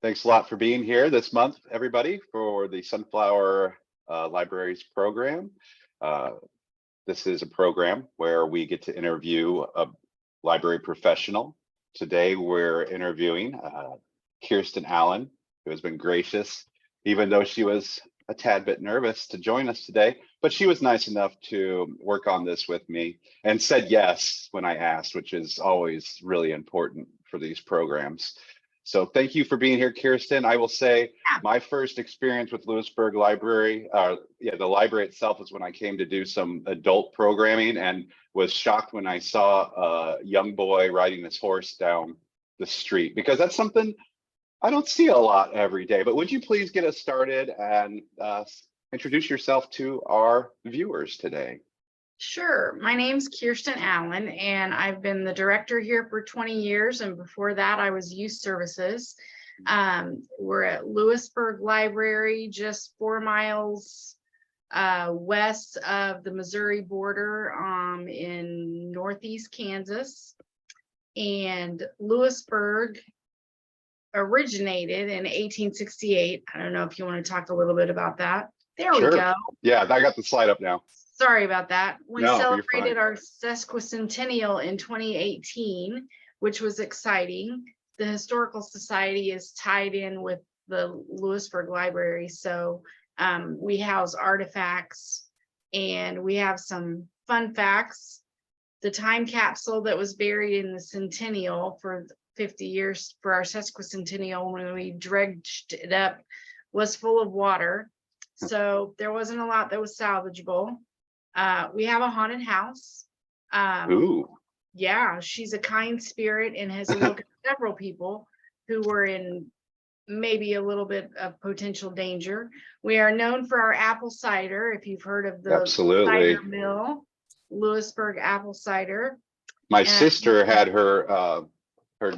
Thanks a lot for being here this month, everybody, for the Sunflower Libraries program. This is a program where we get to interview a library professional. Today, we're interviewing Kiersten Allen, who has been gracious, even though she was a tad bit nervous to join us today, but she was nice enough to work on this with me and said yes when I asked, which is always really important for these programs. So thank you for being here, Kiersten. I will say my first experience with Louisburg Library, the library itself, was when I came to do some adult programming and was shocked when I saw a young boy riding his horse down the street, because that's something I don't see a lot every day. But would you please get us started and introduce yourself to our viewers today? Sure. My name's Kiersten Allen, and I've been the director here for 20 years. And before that, I was youth services. We're at Louisburg Library, just 4 miles west of the Missouri border in northeast Kansas. And Louisburg originated in 1868. I don't know if you want to talk a little bit about that. There we go. Yeah, I got the slide up now. Sorry about that. We celebrated our sesquicentennial in 2018, which was exciting. The Historical Society is tied in with the Louisburg Library, so we house artifacts and we have some fun facts. The time capsule that was buried in the centennial for 50 years for our sesquicentennial, when we dredged it up, was full of water. So there wasn't a lot that was salvageable. We have a haunted house. Ooh. Yeah, she's a kind spirit and has awoken several people who were in maybe a little bit of potential danger. We are known for our apple cider. If you've heard of the cider mill, Louisburg apple cider. My sister had her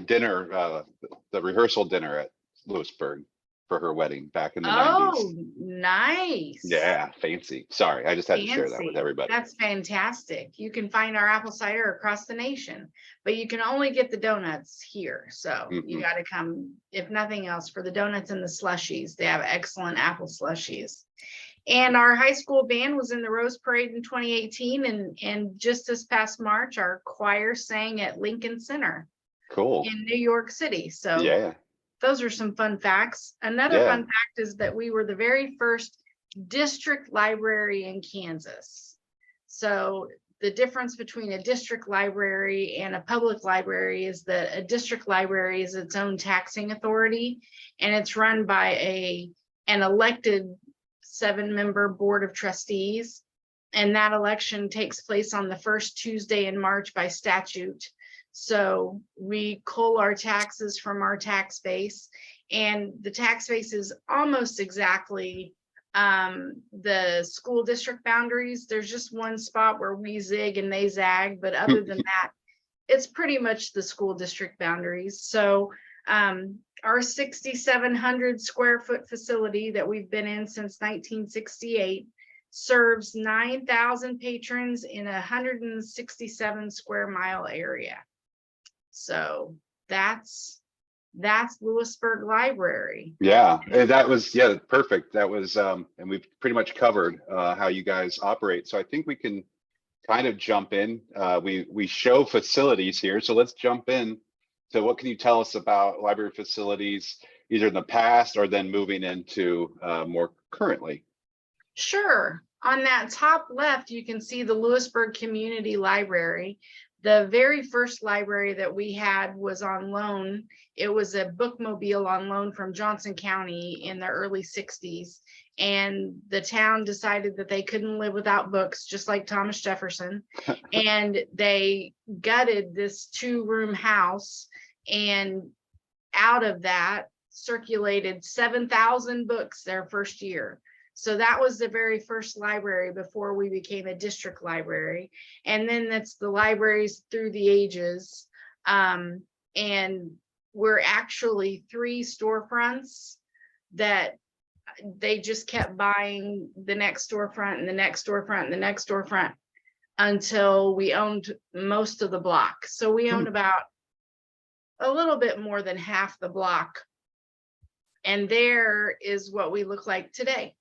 dinner, the rehearsal dinner at Louisburg for her wedding back in the 90s. Oh, nice. Yeah, fancy. Sorry, I just had to share that with everybody. That's fantastic. You can find our apple cider across the nation, but you can only get the donuts here. So you got to come, if nothing else, for the donuts and the slushies. They have excellent apple slushies. And our high school band was in the Rose Parade in 2018. And just this past March, our choir sang at Lincoln Center. Cool. In New York City. So yeah. Those are some fun facts. Another fun fact is that we were the very first district library in Kansas. So the difference between a district library and a public library is that a district library is its own taxing authority, and it's run by an elected 7-member board of trustees. And that election takes place on the first Tuesday in March by statute. So we cull our taxes from our tax base, and the tax base is almost exactly the school district boundaries. There's just one spot where we zig and they zag, but other than that, it's pretty much the school district boundaries. So our 6,700 square foot facility that we've been in since 1968 serves 9,000 patrons in a 167 square mile area. So that's Louisburg Library. Yeah, that was perfect. That was and we've pretty much covered how you guys operate. So I think we can kind of jump in. We show facilities here, so let's jump in. So what can you tell us about library facilities, either in the past or then moving into more currently? Sure. On that top left, you can see the Louisburg Community Library. The very first library that we had was on loan. It was a bookmobile on loan from Johnson County in the early 60s. And the town decided that they couldn't live without books, just like Thomas Jefferson. And they gutted this 2-room house, and out of that circulated 7,000 books their first year. So that was the very first library before we became a district library. And then that's the libraries through the ages. And we're actually 3 storefronts that they just kept buying the next storefront and the next storefront and the next storefront until we owned most of the block. So we owned about a little bit more than half the block And there is what we look like today.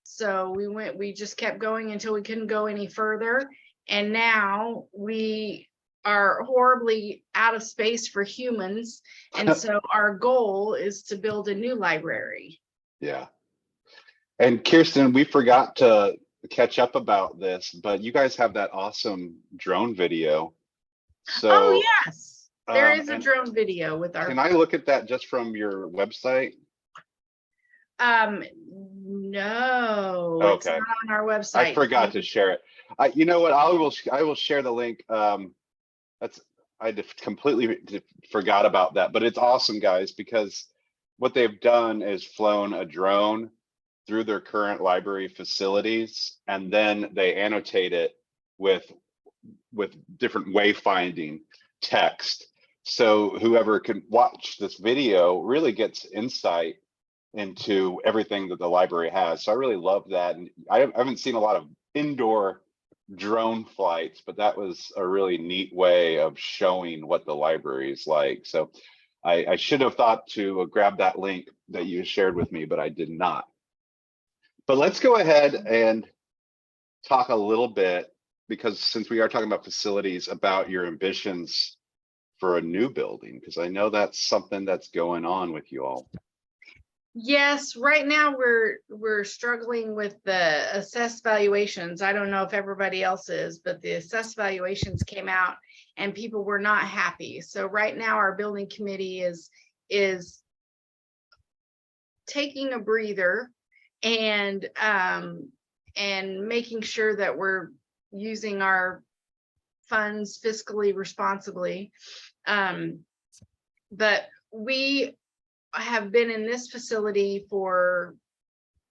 So we just kept going until we couldn't go any further. And now we are horribly out of space for humans. And so our goal is to build a new library. Yeah. And Kiersten, we forgot to catch up about this, but you guys have that awesome drone video. So, oh yes, there is a and drone video with our. Can I look at that just from your website? No, it's Okay. not on our website. I forgot to share it. You know what? I will share the link. I completely forgot about that, but it's awesome, guys, because what they've done is flown a drone through their current library facilities, and then they annotate it with different wayfinding text. So whoever can watch this video really gets insight into everything that the library has. So I really love that. And I haven't seen a lot of indoor drone flights, but that was a really neat way of showing what the library is like. So I should have thought to grab that link that you shared with me, but I did not. But let's go ahead and talk a little bit, because since we are talking about facilities, about your ambitions for a new building, because I know that's something that's going on with you all. Yes, right now we're struggling with the assessed valuations. I don't know if everybody else is, but the assessed valuations came out and people were not happy. So right now our building committee is taking a breather and making sure that we're using our funds fiscally responsibly. But we have been in this facility for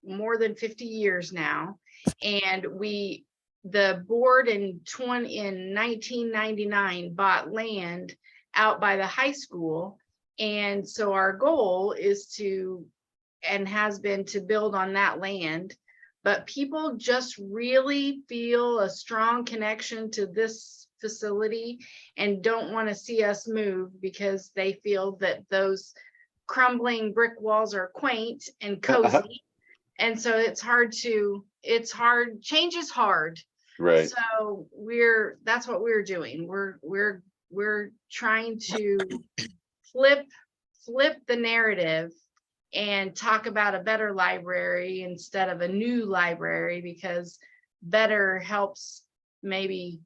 more than 50 years now, and the board in 1999 bought land out by the high school, and so our goal is to, and has been, to build on that land. But people just really feel a strong connection to this facility and don't want to see us move, because they feel that those crumbling brick walls are quaint and cozy. And so it's hard, change is hard. Right. So that's what we're doing. We're trying to flip the narrative and talk about a better library instead of a new library, because better helps maybe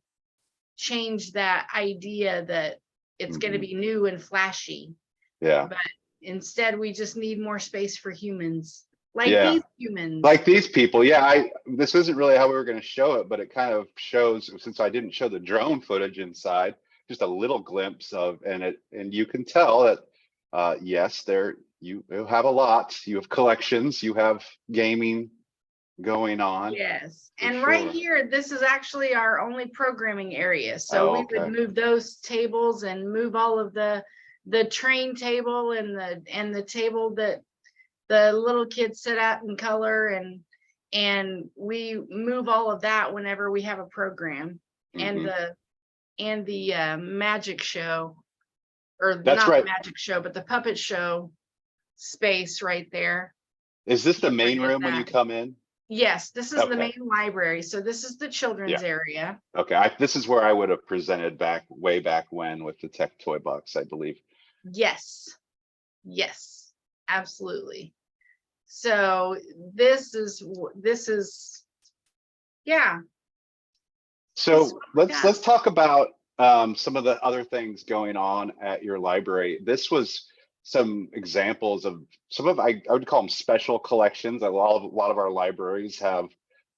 change that idea that it's going to be new and flashy. Yeah. But instead, we just need more space for humans, like these humans. Like these people. Yeah, this isn't really how we were going to show it, but it kind of shows, since I didn't show the drone footage inside, just a little glimpse of, and you can tell that yes, you have a lot. You have collections, you have gaming going on. Yes, and right here, this is actually our only programming area. So we would move those tables and move all of the train table and the table that the little kids sit at in color, and we move all of that whenever we have a program. And the magic show, or that's not right. The magic show, but the puppet show space right there. Is this the main room when you come in? Yes, this is the main library. So this is the children's area. Okay, this is where I would have presented way back when with the tech toy box, I believe. Yes, absolutely. So this is So let's talk about some of the other things going on at your library. This was some examples of I would call them special collections. A lot of our libraries have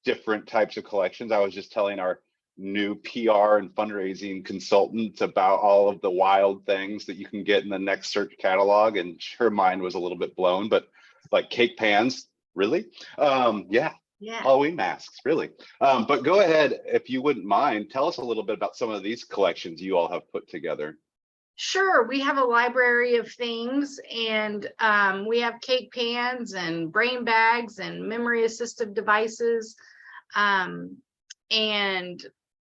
different types of collections. I was just telling our new PR and fundraising consultant about all of the wild things that you can get in the next search catalog, and her mind was a little bit blown. But like cake pans, really? Halloween masks, really? But go ahead, if you wouldn't mind, tell us a little bit about some of these collections you all have put together. Sure, we have a library of things, and we have cake pans and brain bags and memory assistive devices, and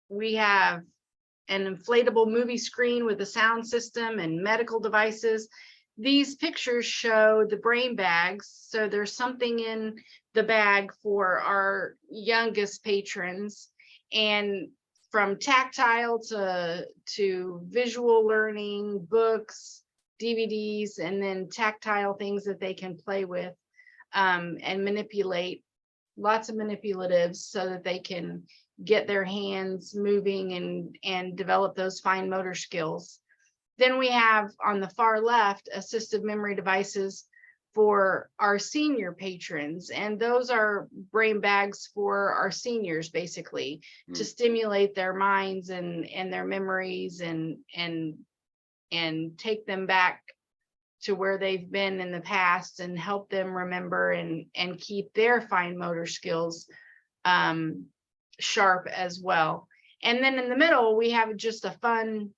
we have an inflatable movie screen with a sound system and medical devices. these pictures show the brain bags. So there's something in the bag for our youngest patrons, and from tactile to visual learning, books, DVDs, and then tactile things that they can play with and manipulate, lots of manipulatives so that they can get their hands moving and develop those fine motor skills. Then we have on the far left assistive memory devices for our senior patrons, and those are brain bags for our seniors, basically to stimulate their minds and their memories and take them back to where they've been in the past and help them remember and keep their fine motor skills sharp as well. And then in the middle, we have just a fun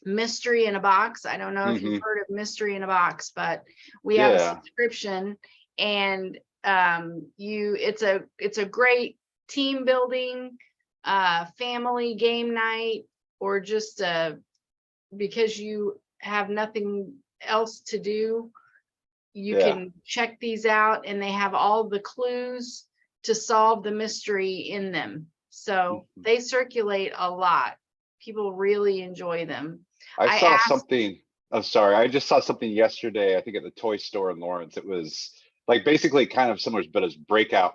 mystery in a box. I don't know if you've heard of mystery in a box, but we have a subscription, and it's a great team building, family game night, or just because you have nothing else to do, you can check these out, and they have all the clues to solve the mystery in them. So they circulate a lot. People really enjoy them. I saw something, I'm sorry, I just saw something yesterday, I think at the toy store in Lawrence. It was like basically kind of similar, but as breakout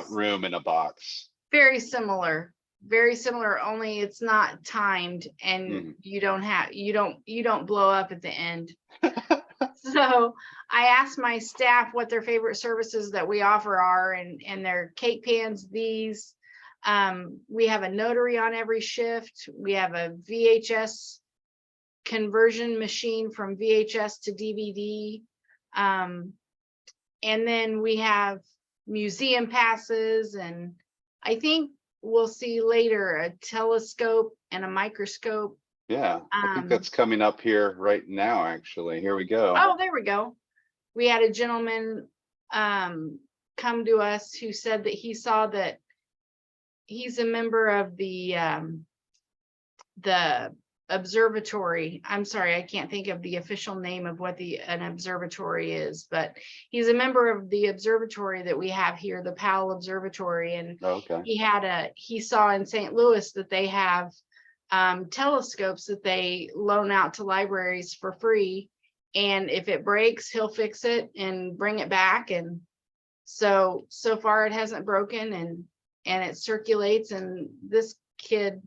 room in a box. Very similar, only it's not timed, and you don't blow up at the end. So I asked my staff what their favorite services that we offer are, and their cake pans, these. We have a notary on every shift. We have a VHS conversion machine from VHS to DVD. And then we have museum passes, and I think we'll see later a telescope and a microscope. Yeah, I think that's coming up here right now, actually. Here we go. Oh, there we go. We had a gentleman come to us who said that he saw that he's a member of the observatory. I'm sorry, I can't think of the official name of what an observatory is, but he's a member of the observatory that we have here, the Powell Observatory. And he saw in St. Louis that they have telescopes that they loan out to libraries for free. And if it breaks, he'll fix it and bring it back. And so far it hasn't broken, and it circulates, and this kid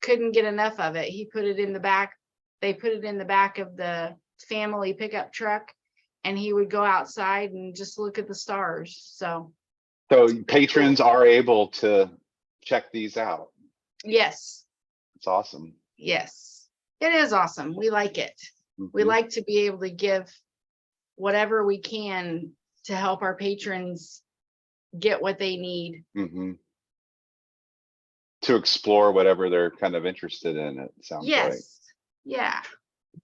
couldn't get enough of it. He put it in the back. They put it in the back of the family pickup truck, and he would go outside and just look at the stars. So patrons are able to check these out. Yes. It's awesome. Yes, it is awesome. We like it. We like to be able to give whatever we can to help our patrons get what they need. To explore whatever they're kind of interested in, it sounds like. Yeah.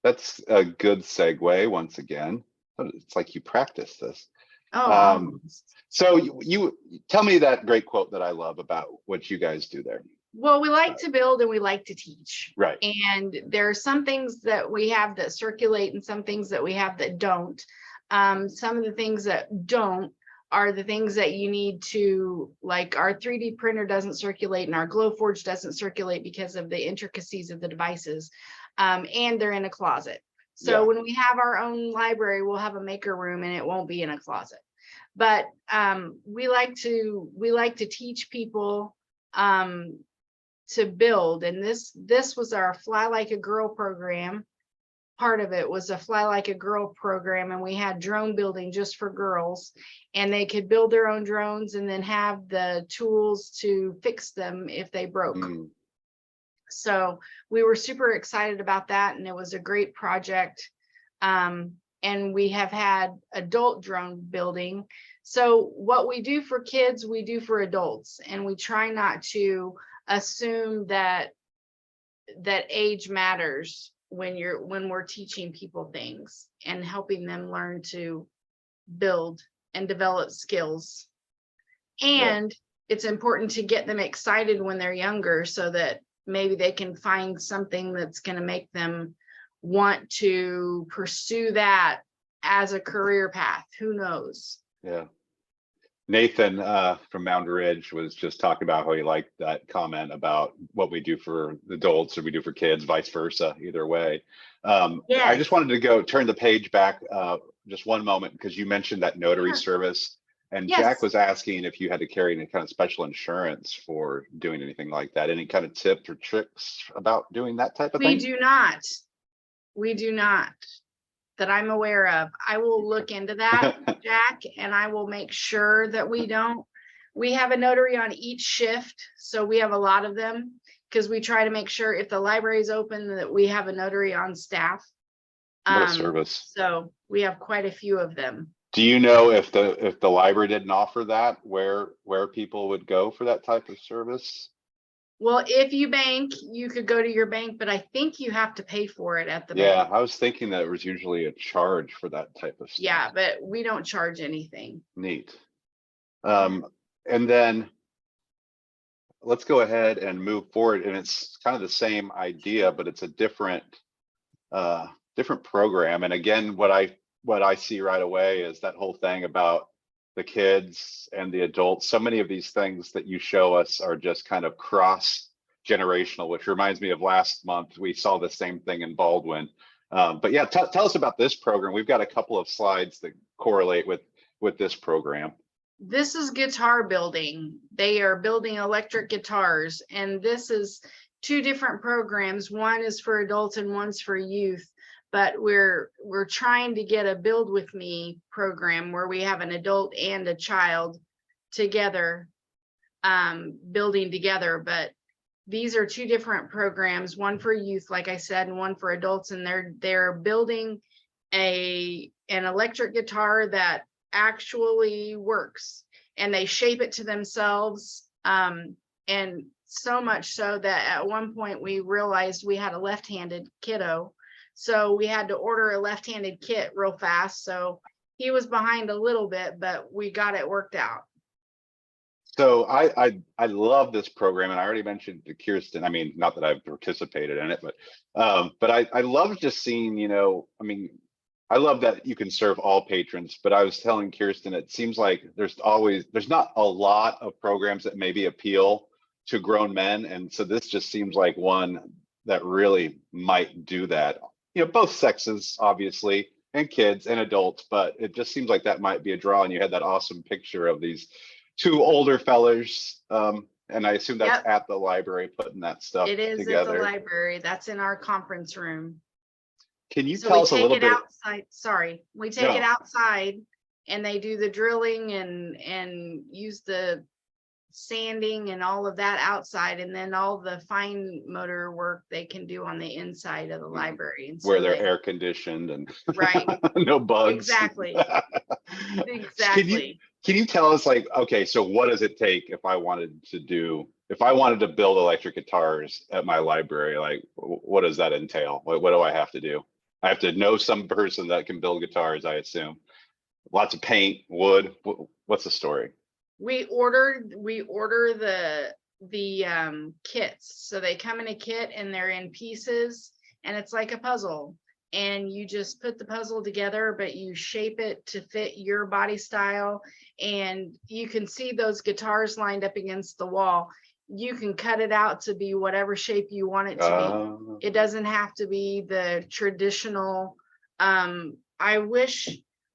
That's a good segue once again. It's like you practice this. So you tell me that great quote that I love about what you guys do there. Well, we like to build and we like to teach. Right. And there are some things that we have that circulate and some things that we have that don't. Some of the things that don't are the things that you need to, like our 3D printer doesn't circulate and our Glowforge doesn't circulate because of the intricacies of the devices. And they're in a closet. So when we have our own library, we'll have a maker room and it won't be in a closet. But we like to teach people to build. And this was our Fly Like a Girl program. Part of it was a Fly Like a Girl program, and we had drone building just for girls, and they could build their own drones and then have the tools to fix them if they broke. So we were super excited about that, and it was a great project. And we have had adult drone building. So what we do for kids, we do for adults, and we try not to assume that age matters when we're teaching people things and helping them learn to build and develop skills. And it's important to get them excited when they're younger so that maybe they can find something that's going to make them want to pursue that as a career path. Who knows? Yeah. Nathan from Mound Ridge was just talking about how he liked that comment about what we do for adults or we do for kids, vice versa, either way. I Yes. just wanted to turn the page back just one moment, because you mentioned that notary Sure. service, and Yes. Jack was asking if you had to carry any kind of special insurance for doing anything like that. Any kind of tips or tricks about doing that type of We thing? do not. We do not, that I'm aware of. I will look into that, Jack, and I will make sure that we don't. We have a notary on each shift, so we have a lot of them, because we try to make sure if the library is open that we have a notary on staff. What a service. So we have quite a few of them. Do you know if the library didn't offer that, where people would go for that type of service? Well, if you bank, you could go to your bank, but I think you have to pay for it at the bank. Yeah, I was thinking that it was usually a charge for that type of stuff. Yeah, but we don't charge anything. Neat. And then let's go ahead and move forward, and it's kind of the same idea, but it's a different program. And again, what I see right away is that whole thing about the kids and the adults. So many of these things that you show us are just kind of cross generational, which reminds me of last month. We saw the same thing in Baldwin. But yeah, tell us about this program. We've got a couple of slides that correlate with this program. This is guitar building. They are building electric guitars, and this is two different programs. One is for adults and one's for youth. But we're trying to get a Build With Me program where we have an adult and a child together, building together. But these are two different programs, one for youth, like I said, and one for adults. And they're building an electric guitar that actually works, and they shape it to themselves. And so much so that at one point we realized we had a left-handed kiddo. So we had to order a left-handed kit real fast. So he was behind a little bit, but we got it worked out. So I love this program, and I already mentioned to Kiersten. I mean, not that I've participated in it, but I love just seeing, I mean, I love that you can serve all patrons. But I was telling Kiersten, it seems like there's not a lot of programs that maybe appeal to grown men, and so this just seems like one that really might do that. Both sexes, obviously, and kids and adults, but it just seems like that might be a draw. And you had that awesome picture of these two older fellers, and I assume that's at the library putting that stuff together. It is at the library. That's in our conference room. Can you tell us a little bit? Outside. Sorry, we take it outside, and they do the drilling and use the sanding and all of that outside, and then all the fine motor work they can do on the inside of the library, and so where they're air conditioned and right. No bugs. Exactly. Exactly. Can you tell us, like, okay, so what does it take if I wanted to build electric guitars at my library? Like, what does that entail? What do I have to do? I have to know some person that can build guitars, I assume. Lots of paint, wood. What's the story? We order the kits. So they come in a kit and they're in pieces, and it's like a puzzle, and you just put the puzzle together, but you shape it to fit your body style. And you can see those guitars lined up against the wall. You can cut it out to be whatever shape you want it to be. It doesn't have to be the traditional. I wish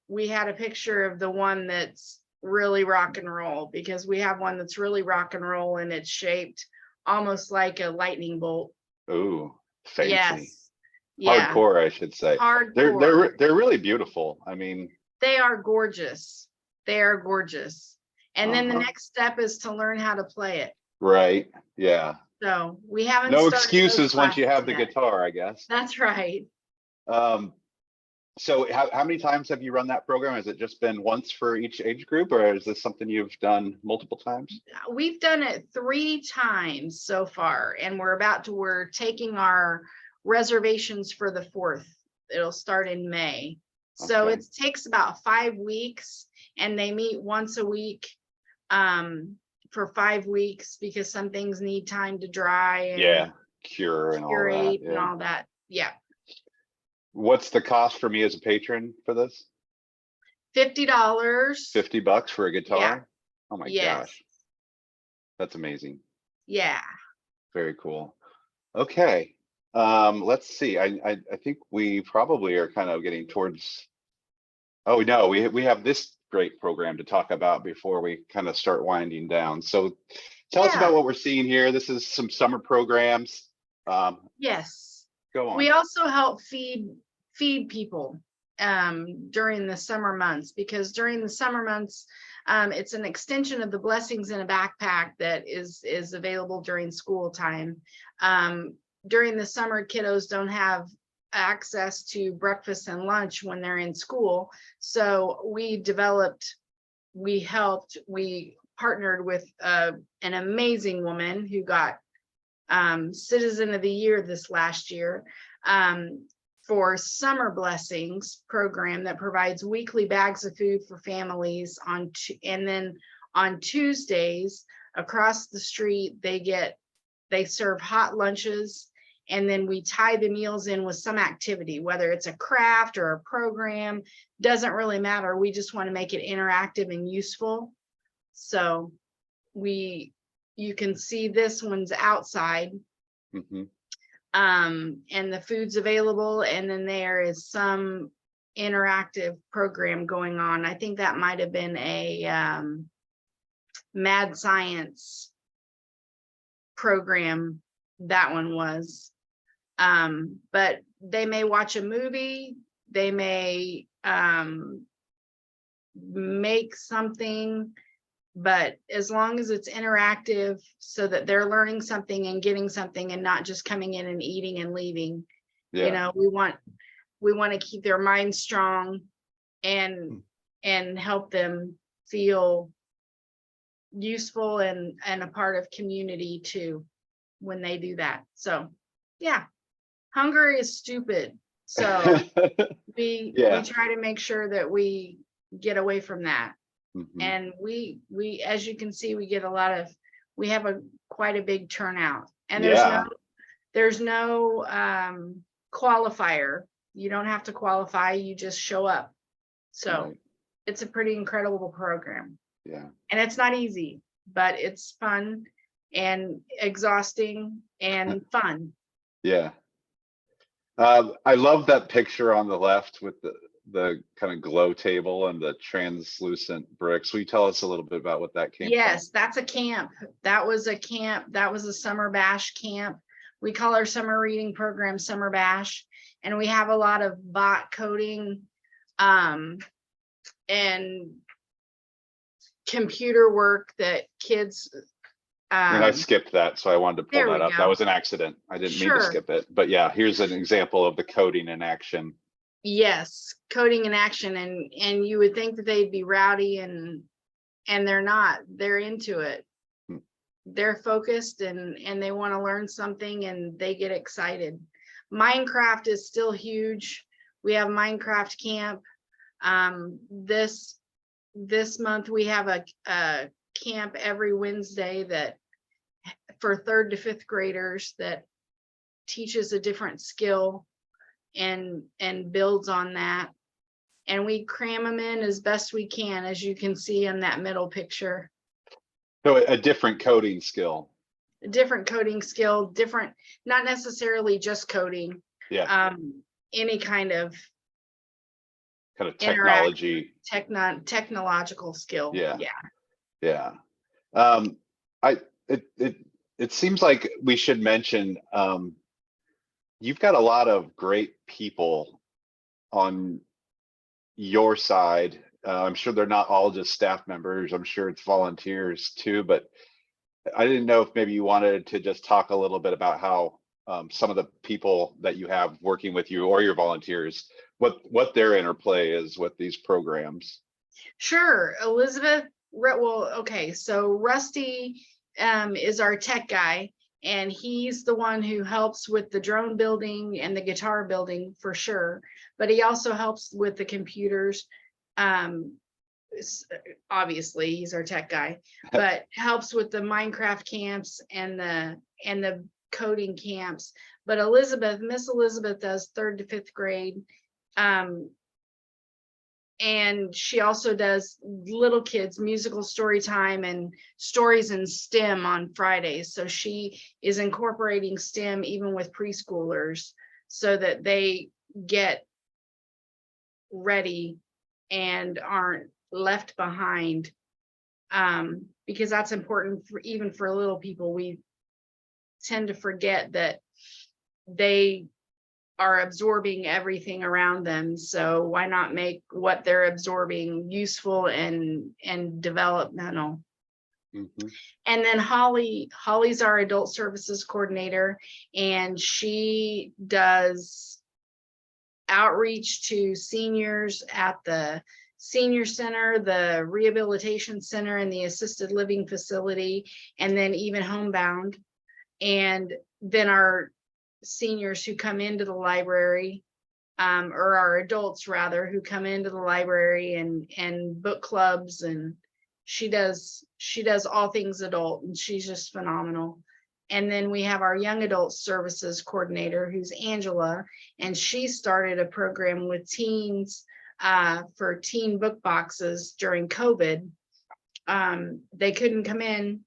we had a picture of the one that's really rock and roll, because we have one that's really rock and roll, and it's shaped almost like a lightning bolt. Ooh, fancy. Yes. Yeah. Hardcore, I should say. Hardcore. They're really beautiful. I mean, they are gorgeous. They are gorgeous. And then the next step is to learn how to play it. Right. Yeah. So we haven't. No excuses once you have the guitar, I guess. That's right. So how many times have you run that program? Has it just been once for each age group, or is this something you've done multiple times? We've done it 3 times so far, and we're taking our reservations for the 4th. It'll start in May. So it takes about 5 weeks, and they meet once a week for 5 weeks, because some things need time to dry and cure and all that. And all that. Yeah. What's the cost for me as a patron for this? $50. $50 for a guitar? Yeah. Oh my Yes. gosh. That's amazing. Yeah. Very cool. Okay. Let's see. I think we probably are kind of getting towards, oh no, we have this great program to talk about before we kind of start winding down. So tell us Yeah. about what we're seeing here. This is some summer programs. Yes. Go on. We also help feed people during the summer months, because during the summer months, it's an extension of the Blessings in a Backpack that is available during school time. During the summer, kiddos don't have access to breakfast and lunch when they're in school. So we partnered with an amazing woman who got Citizen of the Year this last year, for Summer Blessings program that provides weekly bags of food for families and then on Tuesdays across the street, they serve hot lunches, and then we tie the meals in with some activity, whether it's a craft or a program, doesn't really matter. We just want to make it interactive and useful. So you can see this one's outside. Mm-hmm. And the food's available, and then there is some interactive program going on. I think that might have been a mad science program, that one was. But they may watch a movie, they may make something, but as long as it's interactive so that they're learning something and getting something and not just coming in and eating and leaving. Yeah. You know, we want to keep their minds strong and help them feel useful and a part of community too when they do that. So yeah, hunger is stupid. So we try to make sure that we get away from that. Mm-hmm. And we as you can see, we have quite a big turnout, and there's no qualifier. You don't have to qualify, you just show up. So It's a pretty incredible program. Yeah. And it's not easy, but it's fun and exhausting and fun. Yeah. I love that picture on the left with the kind of glow table and the translucent bricks. Will you tell us a little bit about what that came from? Yes, that's a camp. That was a camp. That was a summer bash camp. We call our summer reading program Summer Bash, and we have a lot of bot coding and computer work that kids and I skipped that, so I wanted to pull that up. That was an accident. I didn't mean to skip it, but yeah, here's an example of the coding in action. Yes, coding in action, and you would think that they'd be rowdy, and they're not. They're into it. They're focused and they want to learn something, and they get excited. Minecraft is still huge. We have Minecraft camp. This month we have a camp every Wednesday that for 3rd to 5th graders that teaches a different skill and builds on that, and we cram them in as best we can, as you can see in that middle picture. So a different coding skill. A different coding skill, different, not necessarily just coding. Yeah. Any kind of technology, technological skill. Yeah. It seems like we should mention you've got a lot of great people on your side. I'm sure they're not all just staff members. I'm sure it's volunteers too, but I didn't know if maybe you wanted to just talk a little bit about how some of the people that you have working with you or your volunteers, what their interplay is with these programs. Sure. Elizabeth, well, okay, so Rusty is our tech guy, and he's the one who helps with the drone building and the guitar building for sure, but he also helps with the computers. Obviously he's our tech guy, but helps with the Minecraft camps and the coding camps. but Miss Elizabeth does 3rd to 5th grade. And she also does little kids musical story time and stories in STEM on Fridays. So she is incorporating STEM even with preschoolers so that they get ready and aren't left behind. Because that's important for even for little people. We tend to forget that they are absorbing everything around them. So why not make what they're absorbing useful and developmental? Mm-hmm. And then Holly's our adult services coordinator, and she does outreach to seniors at the senior center, the rehabilitation center, and the assisted living facility, and then even homebound. And then our seniors who come into the library, or our adults rather, who come into the library and book clubs, and she does all things adult, and she's just phenomenal. And then we have our young adult services coordinator, who's Angela, and she started a program with teens for teen book boxes during COVID. They couldn't come in,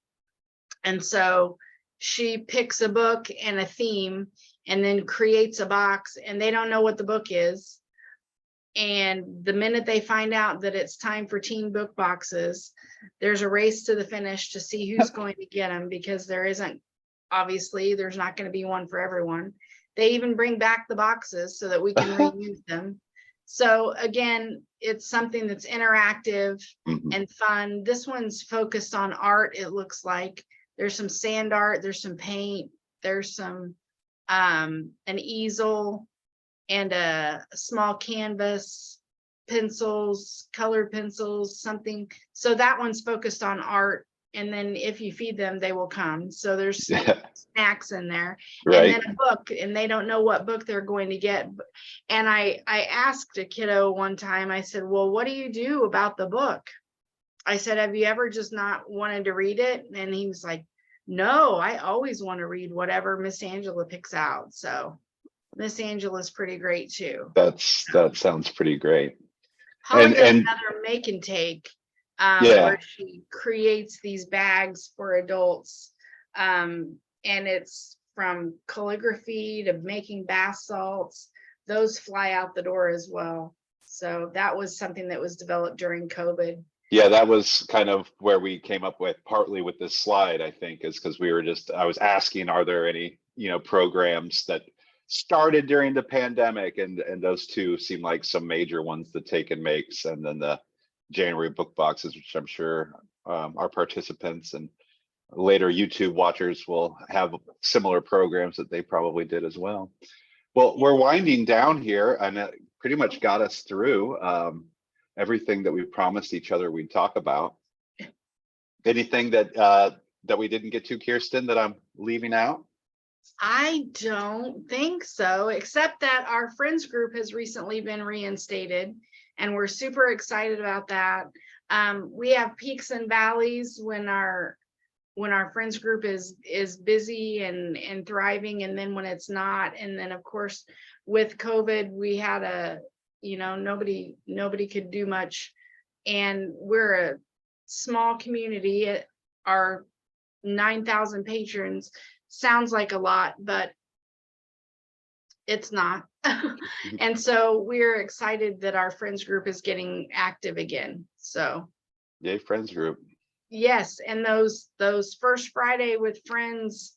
and so she picks a book and a theme and then creates a box, and they don't know what the book is. And the minute they find out that it's time for teen book boxes, there's a race to the finish to see who's going to get them, because there's not going to be one for everyone. They even bring back the boxes so that we can reuse them. So again, it's something that's interactive and fun. This one's focused on art. It looks like there's some sand art, there's some paint, there's some an easel and a small canvas, pencils, colored pencils, something. So that one's focused on art. And then if you feed them, they will come. So there's snacks in there, right. And then a book, and they don't know what book they're going to get. And I asked a kiddo one time, I said, well, what do you do about the book? I said, have you ever just not wanted to read it? And he was like, no, I always want to read whatever Miss Angela picks out. So Miss Angela's pretty great too. That sounds pretty great. Holly does another make and take, where she creates these bags for adults. And it's from calligraphy to making bath salts. Those fly out the door as well. So that was something that was developed during COVID. Yeah, that was kind of where we came up with partly with this slide, I think, is because I was asking, are there any, programs that started during the pandemic, and those two seem like some major ones that Taken makes, and then the January book boxes, which I'm sure our participants and later YouTube watchers will have similar programs that they probably did as well. Well, we're winding down here, and it pretty much got us through everything that we promised each other we'd talk about. Anything that we didn't get to, Kiersten, that I'm leaving out? I don't think so, except that our friends group has recently been reinstated, and we're super excited about that. We have peaks and valleys when our friends group is busy and thriving, and then when it's not. And then of course with COVID, we had nobody could do much, and we're a small community. Our 9,000 patrons sounds like a lot, but it's not. And so we're excited that our friends group is getting active again. So yay, friends group. Yes, and those First Friday with Friends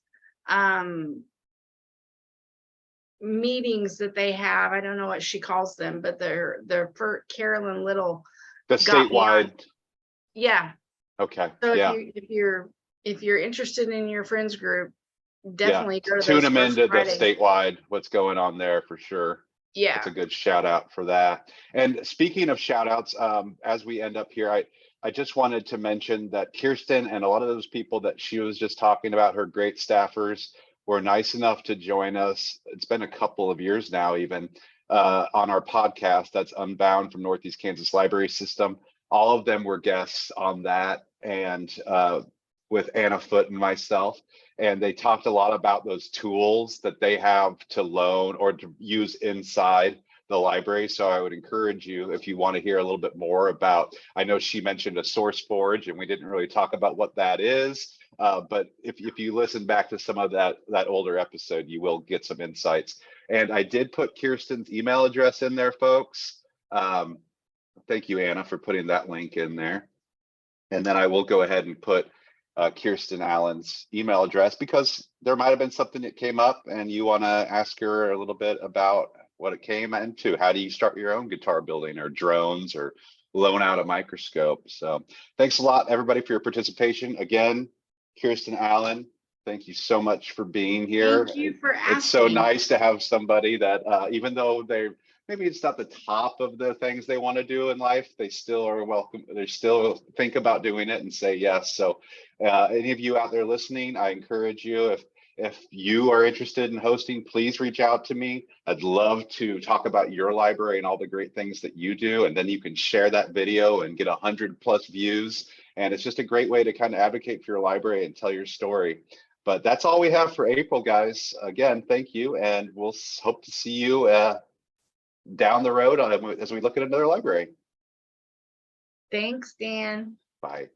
meetings that they have, I don't know what she calls them, but they're for Carolyn Little. The statewide. Yeah. Okay. So yeah. if you're interested in your friends group, definitely go to tune them into Fridays. The statewide, what's going on there for sure. Yeah. That's a good shout out for that. And speaking of shout outs, as we end up here, I just wanted to mention that Kiersten and a lot of those people that she was just talking about, her great staffers, were nice enough to join us. It's been a couple of years now, even on our podcast that's Unbound from Northeast Kansas Library System. All of them were guests on that, and with Anna Foote and myself, and they talked a lot about those tools that they have to loan or to use inside the library. So I would encourage you, if you want to hear a little bit more about, I know she mentioned a source forge and we didn't really talk about what that is, but if you listen back to some of that older episode, you will get some insights. And I did put Kiersten's email address in there, folks. Thank you, Anna, for putting that link in there. And then I will go ahead and put Kiersten Allen's email address, because there might have been something that came up and you want to ask her a little bit about what it came into. How do you start your own guitar building, or drones, or loan out a microscope? So thanks a lot, everybody, for your participation. Again, Kiersten Allen, thank you so much for being here. Thank you for asking. It's so nice to have somebody that even though maybe it's not the top of the things they want to do in life, they still are welcome. They still think about doing it and say yes. So any of you out there listening, I encourage you, if you are interested in hosting, please reach out to me. I'd love to talk about your library and all the great things that you do. And then you can share that video and get 100+ views. And it's just a great way to kind of advocate for your library and tell your story. But that's all we have for April, guys. Again, thank you. And we'll hope to see you down the road as we look at another library. Thanks, Dan. Bye.